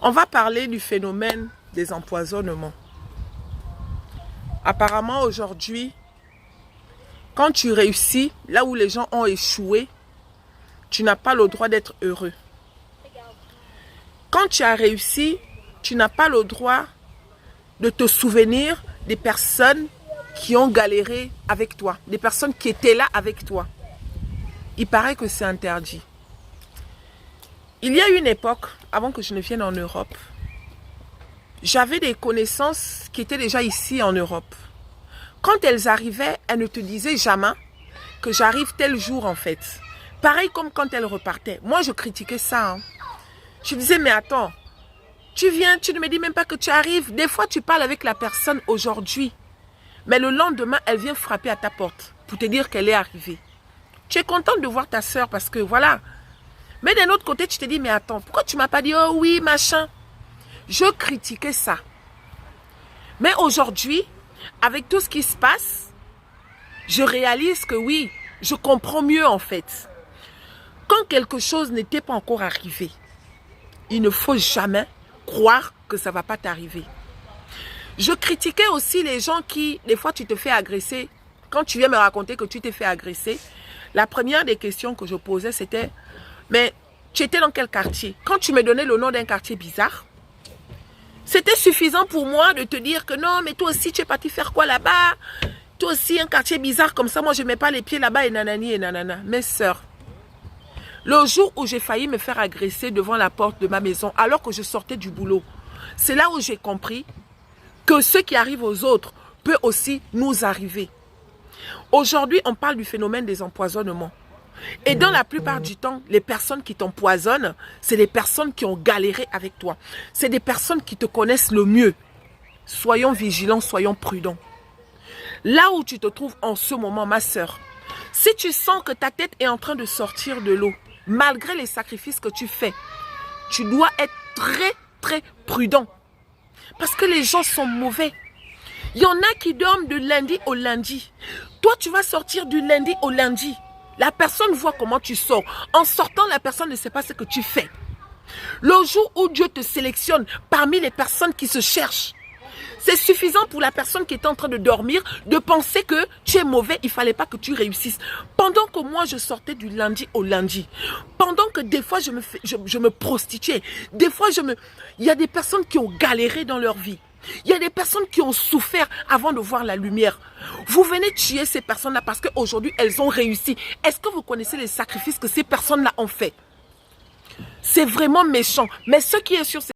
On va parler du phénomène des empoisonnements. Apparemment, aujourd'hui, quand tu réussis, là où les gens ont échoué, tu n'as pas le droit d'être heureux. Quand tu as réussi, tu n'as pas le droit de te souvenir des personnes qui ont galéré avec toi, des personnes qui étaient là avec toi. Il paraît que c'est interdit. Il y a une époque, avant que je ne vienne en Europe, j'avais des connaissances qui étaient déjà ici en Europe. Quand elles arrivaient, elles ne te disaient jamais que j'arrive tel jour en fait. Pareil comme quand elles repartaient. Moi, je critiquais ça. Je disais, mais attends, tu viens, tu ne me dis même pas que tu arrives. Des fois, tu parles avec la personne aujourd'hui. Mais le lendemain, elle vient frapper à ta porte pour te dire qu'elle est arrivée. Tu es contente de voir ta soeur parce que voilà. Mais d'un autre côté, tu te dis, mais attends, pourquoi tu ne m'as pas dit, oh oui, machin. Je critiquais ça. Mais aujourd'hui, avec tout ce qui se passe, je réalise que oui, je comprends mieux en fait. Quand quelque chose n'était pas encore arrivé, il ne faut jamais croire que ça ne va pas t'arriver. Je critiquais aussi les gens qui, des fois tu te fais agresser. Quand tu viens me raconter que tu t'es fait agresser, la première des questions que je posais c'était, mais tu étais dans quel quartier? Quand tu me donnais le nom d'un quartier bizarre, c'était suffisant pour moi de te dire que non, mais toi aussi tu es parti faire quoi là-bas? Toi aussi un quartier bizarre comme ça, moi je ne mets pas les pieds là-bas et nanani et nanana. Mes sœurs, le jour où j'ai failli me faire agresser devant la porte de ma maison alors que je sortais du boulot, c'est là où j'ai compris que ce qui arrive aux autres peut aussi nous arriver. Aujourd'hui, on parle du phénomène des empoisonnements. Et dans la plupart du temps, les personnes qui t'empoisonnent, c'est les personnes qui ont galéré avec toi. C'est des personnes qui te connaissent le mieux. Soyons vigilants, soyons prudents. Là où tu te trouves en ce moment, ma sœur, si tu sens que ta tête est en train de sortir de l'eau, malgré les sacrifices que tu fais, tu dois être très prudent. Parce que les gens sont mauvais. Il y en a qui dorment de lundi au lundi. Toi, tu vas sortir du lundi au lundi. La personne voit comment tu sors. En sortant, la personne ne sait pas ce que tu fais. Le jour où Dieu te sélectionne parmi les personnes qui se cherchent, c'est suffisant pour la personne qui est en train de dormir de penser que tu es mauvais, il ne fallait pas que tu réussisses. Pendant que moi, je sortais du lundi au lundi, pendant que des fois, je me prostituais, des fois, il y a des personnes qui ont galéré dans leur vie. Il y a des personnes qui ont souffert avant de voir la lumière. Vous venez tuer ces personnes-là parce qu'aujourd'hui, elles ont réussi. Est-ce que vous connaissez les sacrifices que ces personnes-là ont fait? C'est vraiment méchant. Mais ce qui est sûr, c'est